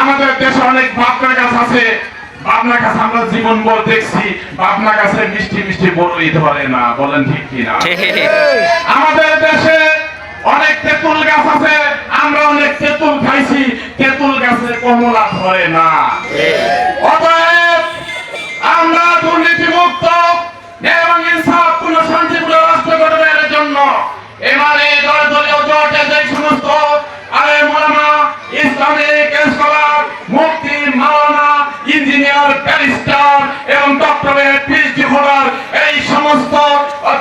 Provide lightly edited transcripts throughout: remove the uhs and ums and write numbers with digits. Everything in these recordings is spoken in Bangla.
আমাদের দেশে অনেক বাবনা গাছ আছে, বাবনা গাছ আমরা জীবন ভর দেখছি, বাবনা গাছে মিষ্টি মিষ্টি বড়ই ধরে না, বলেন ঠিক কিনা? আমাদের দেশে অনেক তেঁতুল গাছ আছে, আমরা অনেক তেঁতুল খাইছি, তেঁতুল গাছে কমলা ধরে না। অতএব আমরা দুর্নীতি মুক্ত এবং ইনসাফপূর্ণ শান্তিপূর্ণ রাষ্ট্র গঠনের জন্য এবারে দলীয় জোটে যে সমস্ত আলেম ওলামা, ইসলামিক স্কলার, মুফতি, মাওলানা, ইঞ্জিনিয়ার, ব্যারিস্টার এবং ডক্টরেট, পিএইচডি হোল্ডার, এই সমস্ত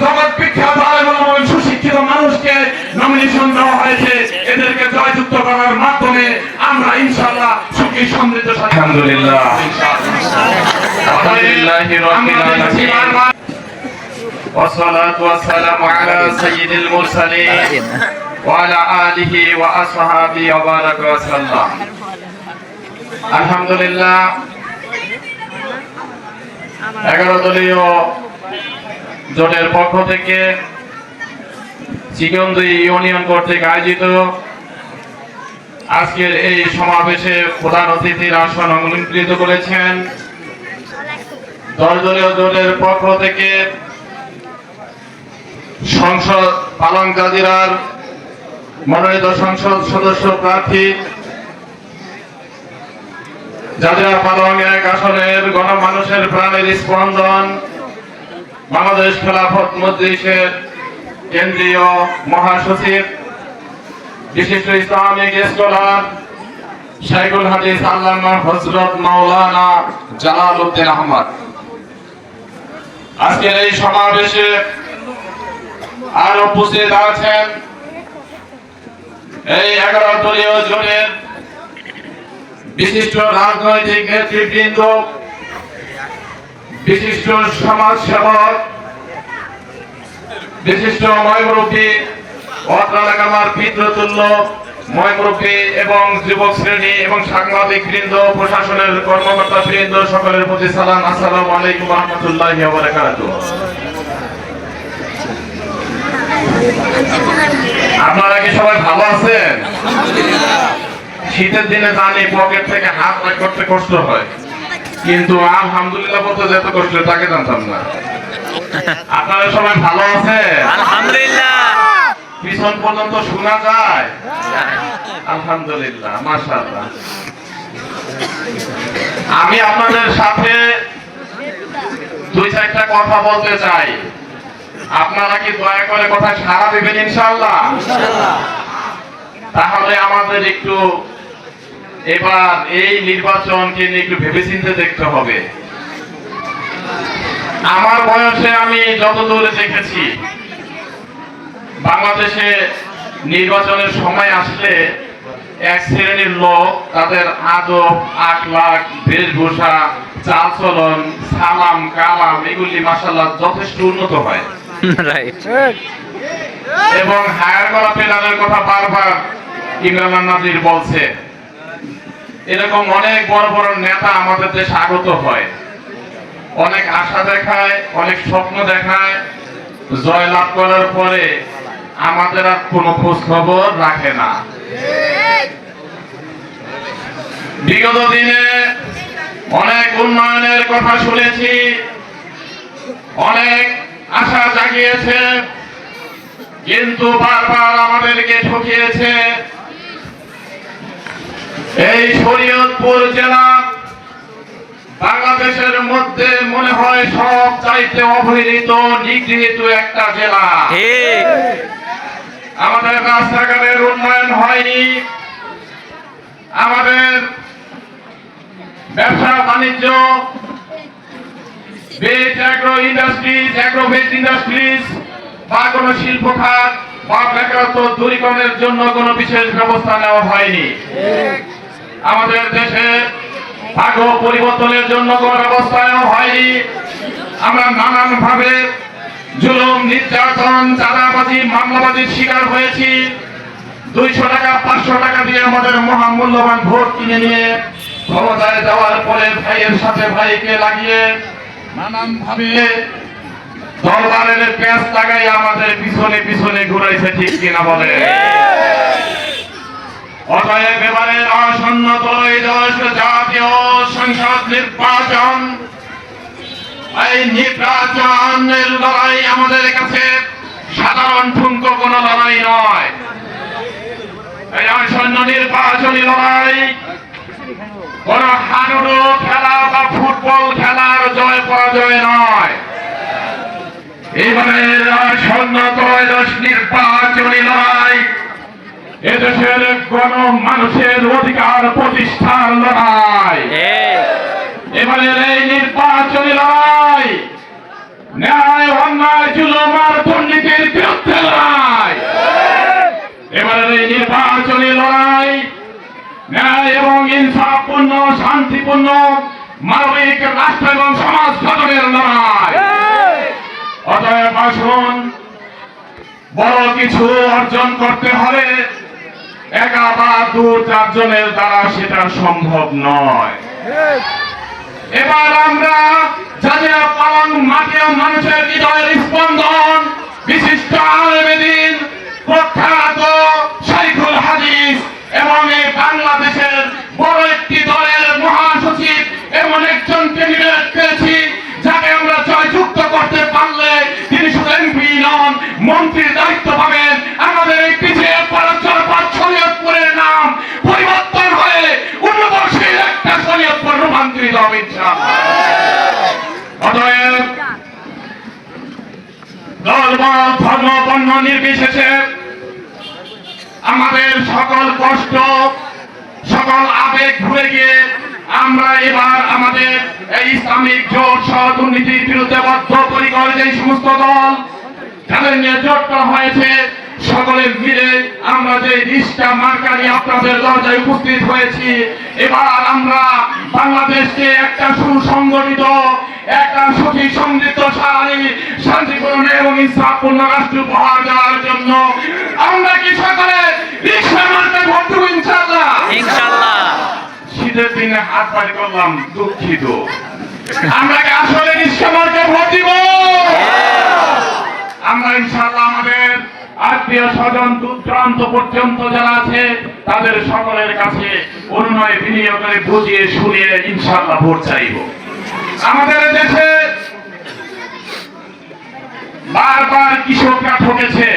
জগৎ বিখ্যাত আলেম ওলামা এবং সুশিক্ষিত মানুষকে নমিনেশন দেওয়া হয়েছে। এদেরকে জয়যুক্ত করার মাধ্যমে আমরা ইনশাআল্লাহ সুখী সমৃদ্ধ আলহামদুলিল্লাহ والصلاة والسلام على سيد المرسلين وعلى آله وأصحابه وبارك وسلم আলহামদুলিল্লাহ 11 দলীয় জোটের পক্ষ থেকে চিকনদুই ইউনিয়ন কর্তৃক আয়োজিত আজকের এই সমাবেশে প্রধান অতিথির আসন অলঙ্কৃত করেছেন। 10 দলীয় জোটের পক্ষ থেকে সংসদ পালং জাজিরার মনোনীত সংসদ সদস্য প্রার্থী, জাজিরা পালং 1 আসনের গণমানুষের প্রাণের স্পন্দন, বাংলাদেশ খেলাফত মজলিসের কেন্দ্রীয় মহাসচিব, বিশিষ্ট ইসলামিক স্কলার শাইখুল হাদিস আল্লামা হযরত মাওলানা জালাল উদ্দিন আহমদ। আজকের এই সমাবেশে আর উপস্থিত আছেন এই 11 দলীয় জোটের বিশিষ্ট রাজনৈতিক নেতৃবৃন্দ, বিশিষ্ট সমাজ সেবক, বিশিষ্ট ময়মুরব্বী, অত্র এলাকার পিতৃতুল্য ময়মুরব্বী এবং যুবক শ্রেণী এবং সাংবাদিক বৃন্দ, প্রশাসনের কর্মকর্তা বৃন্দ, সকলের প্রতি সালাম। আসসালামু আলাইকুম ওয়া রাহমাতুল্লাহি ওয়া বারাকাতুহু। আপনারা কি সবাই ভালো আছেন? শীতের দিনে জানি পকেট থেকে হাত বের করতে কষ্ট হয়, কিন্তু আলহামদুলিল্লাহ বলতে যেত কষ্ট তাকে জানতাম না। আপনারা সবাই ভালো আছেন? আলহামদুলিল্লাহ। পিছন পর্যন্ত শোনা যায়? আলহামদুলিল্লাহ, মাশাআল্লাহ। আমি আপনাদের সাথে 2-4টা কথা বলতে চাই। আপনারা কি দয়া করে কথা সাড়া দিবেন ইনশাআল্লাহ? তাহলে আমাদের একটু এবার এই নির্বাচনকে নিয়ে একটু ভেবেচিন্তে দেখতে হবে। আমার বয়সে আমি যতদূর দেখেছি, বাংলাদেশে নির্বাচনের সময় আসলে এক শ্রেণীর লোক তাদের আদব, আখলাক, বেশভূষা, চালচলন, সালাম কালাম এগুলি মাশাআল্লাহ যথেষ্ট উন্নত হয়। রাইট। এবং হায়ার করা প্ল্যানের কথা বারবার ইমরান নাজির বলছে। এরকম অনেক বড় বড় নেতা আমাদের দেশে আগত হয়, অনেক আশা দেখায়, অনেক স্বপ্ন দেখায়, জয় লাভ করার পরে আমাদের আর কোনো খোঁজ খবর রাখে না। বিগত দিনে অনেক উন্নয়নের কথা শুনেছি, অনেক আশা জাগিয়েছে, কিন্তু বারবার আমাদেরকে ঠকিয়েছে। এই শরীয়তপুর জেলা বাংলাদেশের মধ্যে মনে হয় সব চাইতে অবহেলিত, নিগৃহীত একটা জেলা। আমাদের রাস্তাঘাটের উন্নয়ন হয়নি, আমাদের ব্যবসা বাণিজ্য, vet agro industries, agrovet industries বা কোনো শিল্প খাত বা বেকারত্ব দূরীকরণের জন্য কোনো বিশেষ ব্যবস্থা নেওয়া হয়নি। আমাদের দেশে ভাগ্য পরিবর্তনের জন্য কোনো ব্যবস্থা নেওয়া হয়নি। আমরা নানান ভাবে জুলুম, নির্যাতন, চাঁদাবাজি, মামলাবাজির শিকার হয়েছি। 200 টাকা 500 টাকা দিয়ে আমাদের মহামূল্যবান ভোট কিনে নিয়ে ক্ষমতায় যাওয়ার পরে ভাইয়ের সাথে ভাইকে লাগিয়ে নানান ভাবে দরবারের পেঁচ লাগাই আমাদের পিছনে পিছনে ঘুরাইছে, ঠিক কিনা বলে? অতএব এবারে আসন্ন ত্রয়োদশ জাতীয় সংসদ নির্বাচন, এই নির্বাচনের লড়াই আমাদের কাছে সাধারণ ঠুনকো কোনো লড়াই নয়। এই আসন্ন নির্বাচনী লড়াই কোন হাডুডু খেলা বা ফুটবল খেলার জয় পরাজয় নয়। এবারের আসন্ন ত্রয়োদশ নির্বাচনী লড়াই এদেশের কোন মানুষের অধিকার প্রতিষ্ঠার লড়াই। এবারের এই নির্বাচনী লড়াই ন্যায় অন্যায় জুলুম আর দুর্নীতির বিরুদ্ধে লড়াই। এবারের এই নির্বাচনী লড়াই ন্যায় এবং ইনসাফপূর্ণ শান্তিপূর্ণ মানবিক রাষ্ট্র এবং সমাজ গঠনের লড়াই। অতএব আসুন, বড় কিছু অর্জন করতে হলে একা বা দু চারজনের দ্বারা সেটা সম্ভব নয়। এবার আমরা জাজিরা পালং মাটিয়া মানুষের হৃদয়ের স্পন্দন বিশিষ্ট আলেমে দ্বীন প্রখ্যাত শাইখুল হাদিস এবং এই বাংলাদেশের বড় একটি দলের মহাসচিব এমন একজনকে নির্বাচিত করেছি, যাকে আমরা জয়যুক্ত করতে পারলে তিনি শুধু এমপি নন, মন্ত্রীর দায়িত্ব পাবেন। আমাদের এই পিছিয়ে পড়া জনপদ শরীয়তপুরের নাম পরিবর্তন হয়ে উন্নতশীল একটা শরীয়তপুর রূপান্তরিত হবে ইনশাআল্লাহ। অতএব দলবল ধর্ম বর্ণ নির্বিশেষে আমাদের সকল কষ্ট সকল আবেগ ভুলে গিয়ে আমরা এবার আমাদের এই ইসলামিক জোট সহ দুর্নীতির বিরুদ্ধে বদ্ধপরিকর যে সমস্ত দল যাদের নিয়ে জোট করা হয়েছে সকলে মিলে আমরা যে 20টা মার্কা নিয়ে আপনাদের দরজায় উপস্থিত হয়েছি, এবার আমরা বাংলাদেশকে একটা সুসংগঠিত একটা সুখী সমৃদ্ধশালী শান্তিপূর্ণ এবং ইনসাফপূর্ণ রাষ্ট্র উপহার দেওয়ার জন্য আমরা কি সকলে রিকশা মার্কায় ভোট দেব ইনশাআল্লাহ? ইনশাআল্লাহ। শীতের দিনে হাত পাড়ি করলাম, দুঃখিত। আমরা কি আসলে রিকশা মার্কায় ভোট দিব? আমরা ইনশাআল্লাহ আমাদের আত্মীয় স্বজন দূরান্ত পর্যন্ত যারা আছে তাদের সকলের কাছে অনুনয় বিনিয়োগ করে বুঝিয়ে শুনিয়ে ইনশাআল্লাহ ভোট চাইব। আমাদের দেশে বারবার কৃষকরা ঠকেছে।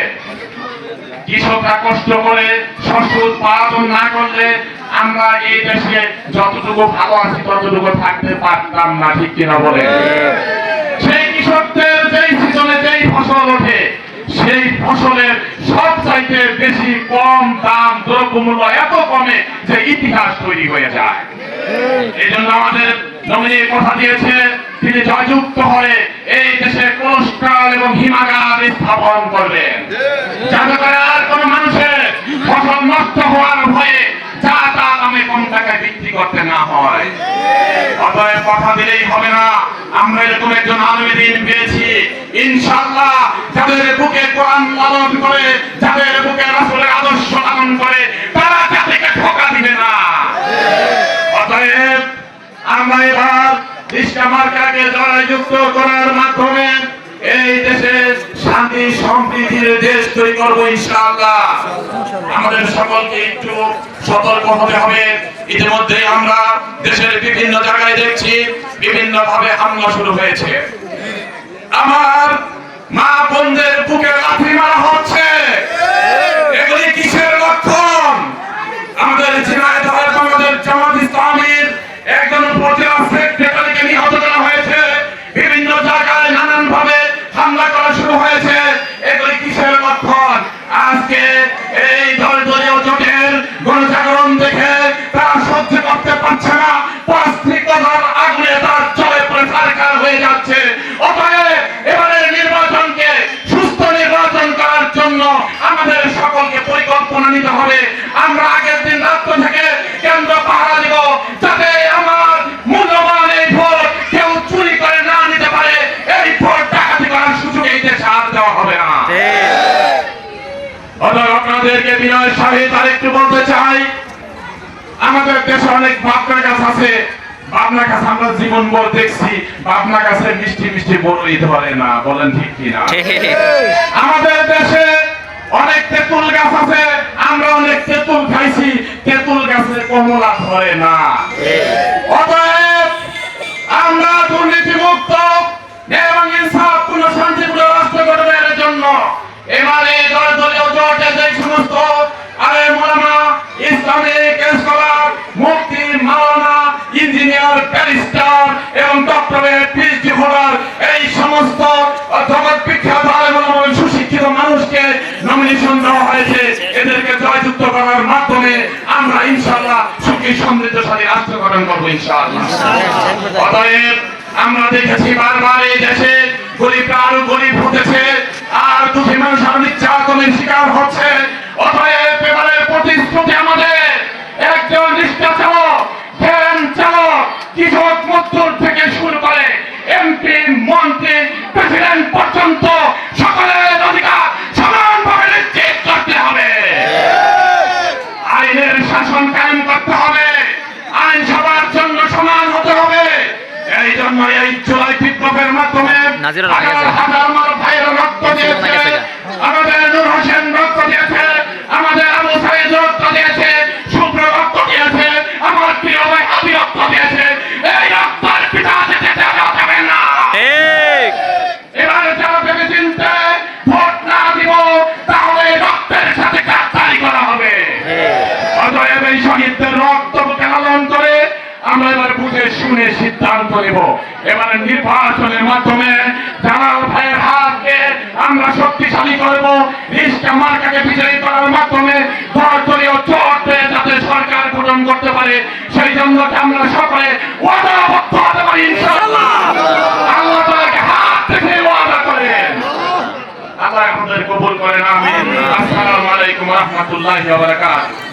কৃষকরা কষ্ট করে শস্য উৎপাদন না করলে আমরা এই দেশে যতটুকু ভালো আছি ততটুকু থাকতে পারতাম না, ঠিক কিনা বলে? সেই কৃষকদের যেই সিজনে যেই ফসল ওঠে সেই ফসলের সব চাইতে বেশি কম দাম, দ্রব্যমূল্য এত কমে যে ইতিহাস তৈরি হয়ে যায়। এই জন্য আমাদের নমিনি কথা দিয়েছে তিনি জয়যুক্ত হয়ে এই দেশে কোস্টাল এবং হিমাগার স্থাপন করবেন, যাতে করে আর কোন মানুষের ফসল নষ্ট হওয়ার ভয়ে যা তা দামে কম টাকায় বিক্রি করতে না হয়। অতএব কথা দিলেই হবে না, আমরা এরকম একজন আলেমে দ্বীন পেয়েছি ইনশাআল্লাহ, যাদের বুকে কোরআন লালন করে, যাদের বুকে রাসূলের আদর্শ লালন করে, তারা জাতিকে ধোঁকা দিবে না। অতএব আমরা এবার রিকশা মার্কাকে জয়যুক্ত করার মাধ্যমে এই দেশে শান্তি সম্প্রীতির দেশ তৈরি করবো ইনশাআল্লাহ। আমাদের সকলকে একটু সতর্ক হতে হবে। ইতিমধ্যে আমরা দেশের বিভিন্ন জায়গায় দেখছি বিভিন্ন ভাবে হামলা শুরু হয়েছে। আমার মা বোনদের বুকে লাথি মারা হচ্ছে, এগুলি কিসের লক্ষণ? আমাদের ঝিনাইদহের আমাদের জামাত ইসলামীর একজন উপজেলা সেক্রেটারিকে নিহত করা হয়েছে, বিভিন্ন জায়গায় নানান ভাবে হামলা করা শুরু হয়েছে, এগুলি কিসের লক্ষণ? আজকে এই দলীয় জোটের গণজাগরণ দেখে তারা সহ্য করতে পারছে না, পরাস্ত্রিকতার আগুনে তার জলে পড়ে ছারখার হয়ে যাচ্ছে। অতএব এবারের নির্বাচনকে সুস্থ নির্বাচন করার জন্য আমাদের সকলকে পরিকল্পনা নিতে হবে। আমরা আগের দিন রাত্র থেকে কেন্দ্র পাহারা দিব, যাতে আমার মূল্যবান এই ভোট কেউ চুরি করে না নিতে পারে। এই ভোট ডাকাতি করার সুযোগ এই দেশে আর দেওয়া হবে না। অতএব আপনাদেরকে বিনয়ের সহিত আরেকটু বলতে চাই, আমাদের দেশে অনেক বাবনা গাছ আছে, বাবনা গাছ আমরা জীবন ভর দেখছি, বাবনা গাছের মিষ্টি মিষ্টি বড় দিতে পারে না, বলেন ঠিক কিনা? আমাদের দেশে অনেক তেঁতুল গাছ আছে, আমরা অনেক তেঁতুল খাইছি, তেঁতুল গাছে কমলা ধরে না। অতএব আমরা দুর্নীতি মুক্ত এবং ইনসাফপূর্ণ শান্তিপূর্ণ রাষ্ট্র গঠনের জন্য এবারে দলীয় জোটে যে সমস্ত আলেম ওলামা, ইসলামিক স্কলার, মুফতি, মাওলানা, ইঞ্জিনিয়ার, ব্যারিস্টার এবং ডক্টরেট, পিএইচডি হোল্ডার এই সমস্ত জগৎ বিখ্যাত আলেম ওলামা এবং সুশিক্ষিত মানুষকে নমিনেশন দেওয়া হয়েছে। এদেরকে জয়যুক্ত করার মাধ্যমে আমরা ইনশাআল্লাহ সুখী সমৃদ্ধশালী রাষ্ট্র গঠন করবো ইনশাআল্লাহ। অতএব আমরা দেখেছি বারবার এই দেশে গরিবরা আরো গরিব হতেছে, আর দুঃখী মানুষ আরো নির্যাতনের শিকার হচ্ছে। অতএব এবারের প্রতিশ্রুতি আমাদের একজন রিক্সা চালক, ভ্যান চালক, কৃষক মজদুর থেকে শুরু করে এমপি, মন্ত্রী, প্রেসিডেন্ট পর্যন্ত সকলের অধিকার সমানভাবে নিশ্চিত করতে হবে। আইনের শাসন কায়েম করতে হবে, আইন সবার জন্য সমান হতে হবে। এই জন্য এই জুলাই বিপ্লবের মাধ্যমে হাজার হাজার আমার ভাইয়েরা রক্ত দিয়েছে, আমাদের নূর হোসেন রক্ত দিয়েছে, আমাদের আবু সাইদ রক্ত দিয়েছে, শুভ্র রক্ত দিয়েছে, আমার প্রিয় ভাই হাবি রক্ত দিয়েছে। এই রক্তের পিতা যেতে দেওয়া যাবে না। এবারে যারা ভেবে চিনতে ভোট না দিব, তাহলে রক্তের সাথে গাদ্দারি করা হবে। অতএব এই শহীদদের রক্ত বুকে লালন করে আমরা এবার বুঝে শুনে সিদ্ধান্ত নেব। এবারে নির্বাচনের মাধ্যমে জালাল ভাইয়ের হাতকে আমরা শক্তিশালী করব, রিস্কা মার্কাকে বিজয়ী করার মাধ্যমে দলীয় জোট দিয়ে যাতে সরকার গঠন করতে পারে, সেই জন্য আমরা সকলে ওয়াদাবদ্ধ হতে পারি ইনশাআল্লাহ। আল্লাহ তাআলাকে হাত দেখে ওয়াদা করেন, আল্লাহ আমাদের কবুল করেন। আমিন। আসসালামু আলাইকুম ওয়া রাহমাতুল্লাহি ওয়া বারাকাতুহু।